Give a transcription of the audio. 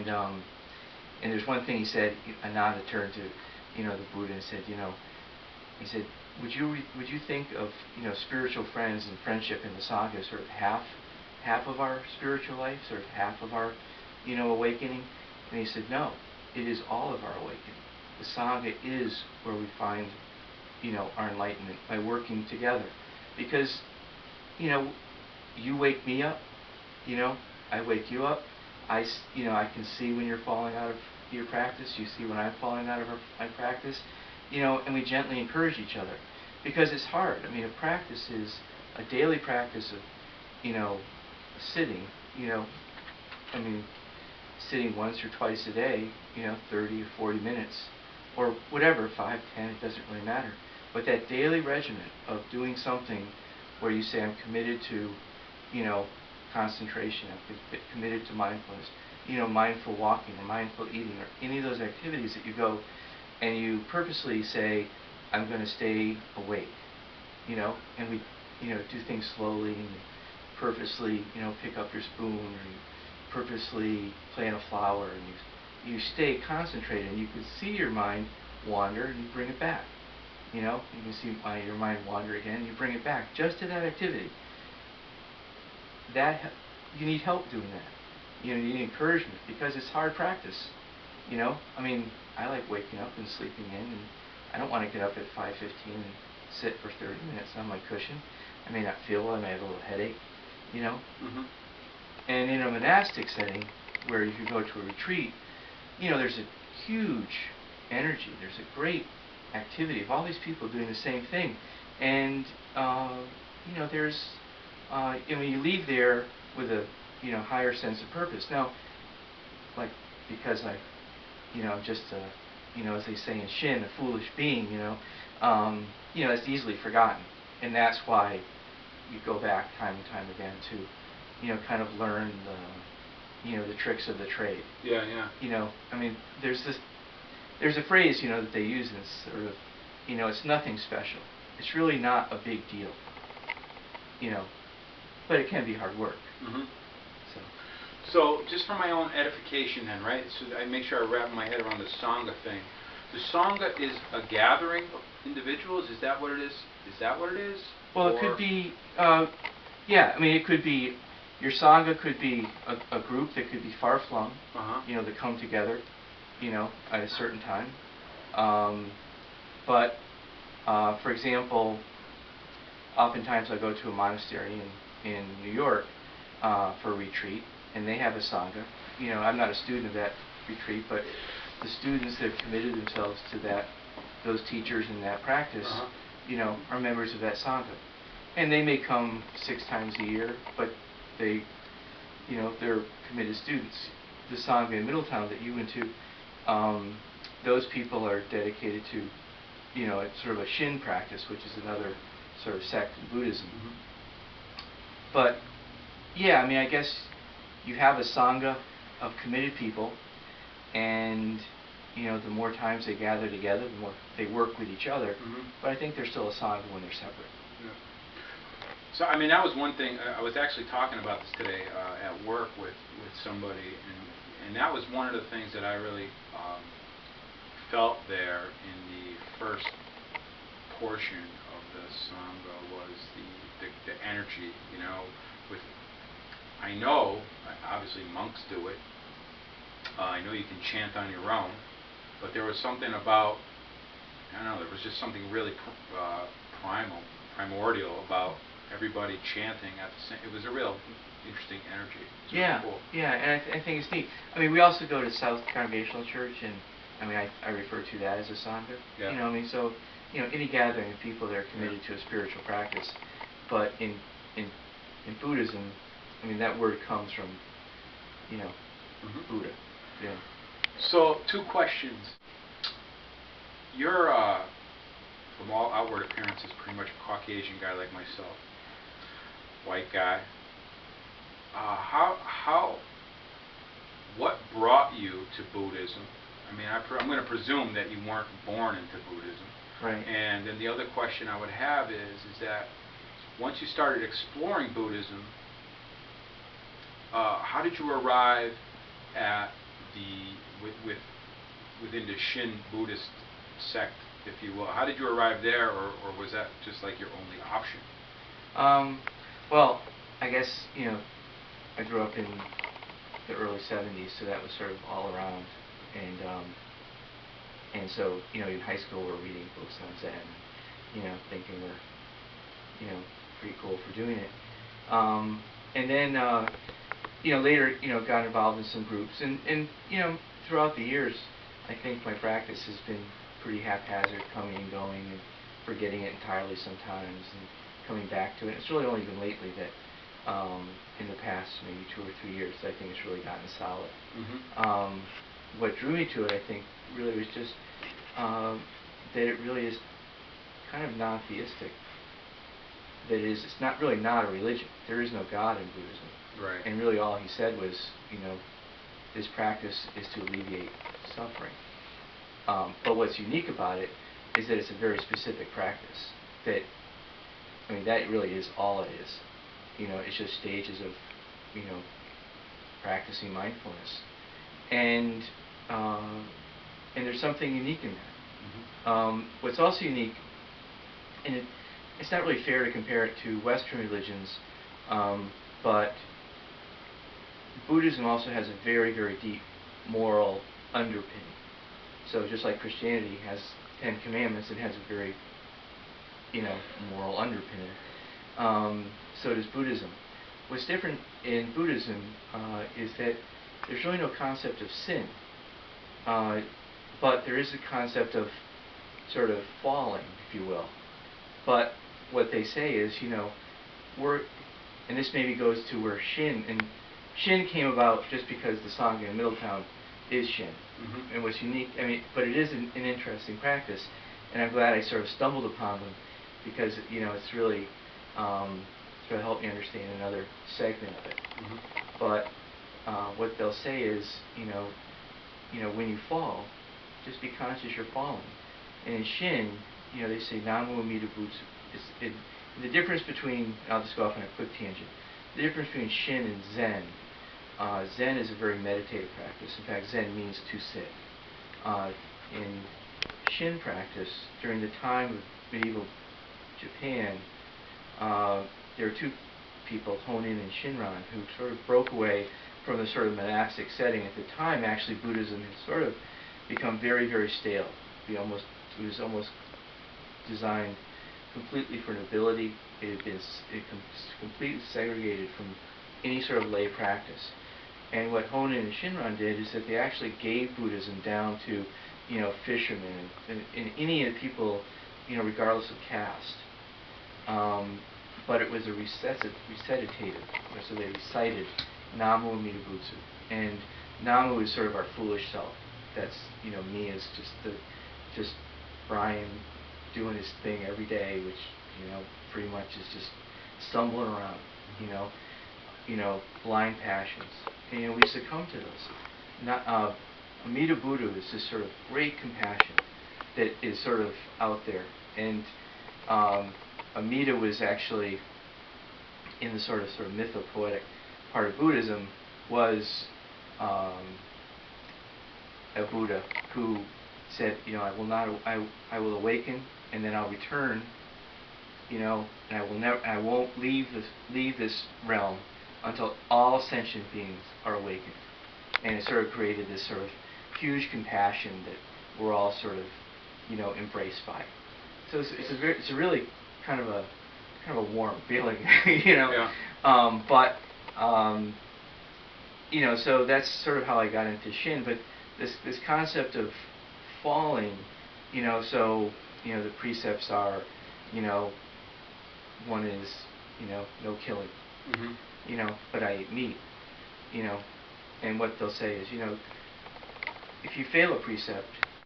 And there's one thing he said. Ananda turned to, the Buddha and said, he said, would you think of, spiritual friends and friendship in the Sangha as sort of half of our spiritual life, sort of half of our, awakening? And he said, no, it is all of our awakening. The Sangha is where we find, our enlightenment by working together. Because, you wake me up, I wake you up. I can see when you're falling out of your practice. You see when I'm falling out of my practice. And we gently encourage each other. Because it's hard. I mean, a practice is a daily practice of, sitting, sitting once or twice a day, 30 or 40 minutes, or whatever, 5, 10, it doesn't really matter. But that daily regimen of doing something where you say, I'm committed to, concentration, I'm committed to mindfulness, mindful walking or mindful eating or any of those activities that you go and you purposely say, I'm going to stay awake, and we, do things slowly and purposely, pick up your spoon, or you purposely plant a flower, and you stay concentrated, and you can see your mind wander, and you bring it back. You can see your mind wander again, you bring it back just to that activity. You need help doing that. You need encouragement because it's hard practice. I like waking up and sleeping in, and I don't want to get up at 5:15 and sit for 30 minutes on my cushion. I may not feel well, I may have a little headache, Mm-hmm. And in a monastic setting, where you go to a retreat, there's a huge energy, there's a great activity of all these people doing the same thing. And, there's, you leave there with a, higher sense of purpose. Now, because I'm just as they say in Shin, a foolish being, it's easily forgotten. And that's why you go back time and time again to, kind of learn the tricks of the trade. Yeah. There's a phrase, that they use in sort of, it's nothing special. It's really not a big deal, but it can be hard work. Mm-hmm. So just for my own edification then, right? So I make sure I wrap my head around the Sangha thing. The Sangha is a gathering of individuals? Is that what it is? Is that what it is? Well, it could be, it could be, your Sangha could be a group that could be far-flung, that come together, at a certain time. But, for example, oftentimes I go to a monastery in New York for a retreat, and they have a Sangha. I'm not a student of that retreat, but the students that have committed themselves to those teachers in that practice, are members of that Sangha. And they may come 6 times a year, but they're committed students. The Sangha in Middletown that you went to, those people are dedicated to, it's sort of a Shin practice, which is another sort of sect in Buddhism. Mm-hmm. But, I guess you have a Sangha of committed people, and, the more times they gather together, the more they work with each other. Mm-hmm. But I think there's still a Sangha when they're separate. Yeah. So, that was one thing. I was actually talking about this today at work with somebody, and that was one of the things that I really felt there in the first portion of the Sangha was the energy, I know, obviously monks do it. I know you can chant on your own, but there was something about, there was just something really primordial about everybody chanting at the same. It was a real interesting energy. Yeah, cool. Yeah, and I think it's neat. We also go to South Congregational Church, and I refer to that as a Sangha. Yeah. So any gathering of people that are committed to a spiritual practice, but in Buddhism, that word comes from, Buddha. Yeah. So 2 questions. You're from all outward appearances pretty much a Caucasian guy like myself, white guy. What brought you to Buddhism? I'm going to presume that you weren't born into Buddhism. Right. And then the other question I would have is that once you started exploring Buddhism, how did you arrive at within the Shin Buddhist sect, if you will. How did you arrive there, or was that just like your only option? Well, I guess, I grew up in the early 70s, so that was sort of all around. And so, in high school we're reading books on Zen, thinking we're, pretty cool for doing it. And then, later, got involved in some groups. And throughout the years, I think my practice has been pretty haphazard, coming and going, and forgetting it entirely sometimes, and coming back to it. It's really only been lately that, in the past maybe 2 or 3 years, I think it's really gotten solid. Mm-hmm. What drew me to it, I think, really was just that it really is kind of non-theistic. That it's not really not a religion. There is no God in Buddhism. Right. And really all he said was, this practice is to alleviate suffering. But what's unique about it is that it's a very specific practice. That really is all it is. It's just stages of, practicing mindfulness. And there's something unique in that. Mm-hmm. What's also unique, and it's not really fair to compare it to Western religions, but Buddhism also has a very, very deep moral underpinning. So just like Christianity has 10 commandments, it has a very, moral underpinning. So does Buddhism. What's different in Buddhism is that there's really no concept of sin, but there is a concept of sort of falling, if you will. But what they say is, and this maybe goes to where Shin came about just because the Sangha in Middletown is Shin. Mm-hmm. And what's unique, but it is an interesting practice, and I'm glad I sort of stumbled upon them, because, it's really sort of helped me understand another segment of it. Mm-hmm. But what they'll say is, when you fall, just be conscious you're falling. And in Shin, they say Namu Amida Butsu. The difference between, I'll just go off on a quick tangent. The difference between Shin and Zen. Zen is a very meditative practice. In fact, Zen means to sit. In Shin practice, during the time of medieval Japan, there were two people, Honin and Shinran, who sort of broke away from the sort of monastic setting. At the time, actually, Buddhism had sort of become very, very stale. It was almost designed completely for nobility. It had been completely segregated from any sort of lay practice. And what Honin and Shinran did is that they actually gave Buddhism down to, fishermen and any of the people, regardless of caste. But it was a recitative, so they recited Namu Amida Butsu. And Namu is sort of our foolish self. That's, me is just Brian doing his thing every day, which, pretty much is just stumbling around, blind passions. And we succumb to those. Amida Buddha is this sort of great compassion that is sort of out there. And Amida was actually, in the sort of mythopoetic part of Buddhism, was a Buddha who said, I will awaken, and then I'll return, and I won't leave this realm until all sentient beings are awakened. And it sort of created this sort of huge compassion that we're all sort of, embraced by. So it's a really kind of a warm feeling, Yeah. So that's sort of how I got into Shin. But this concept of falling, the precepts are, one is, no killing, Mm-hmm. But I eat meat, and what they'll say is, if you fail a precept,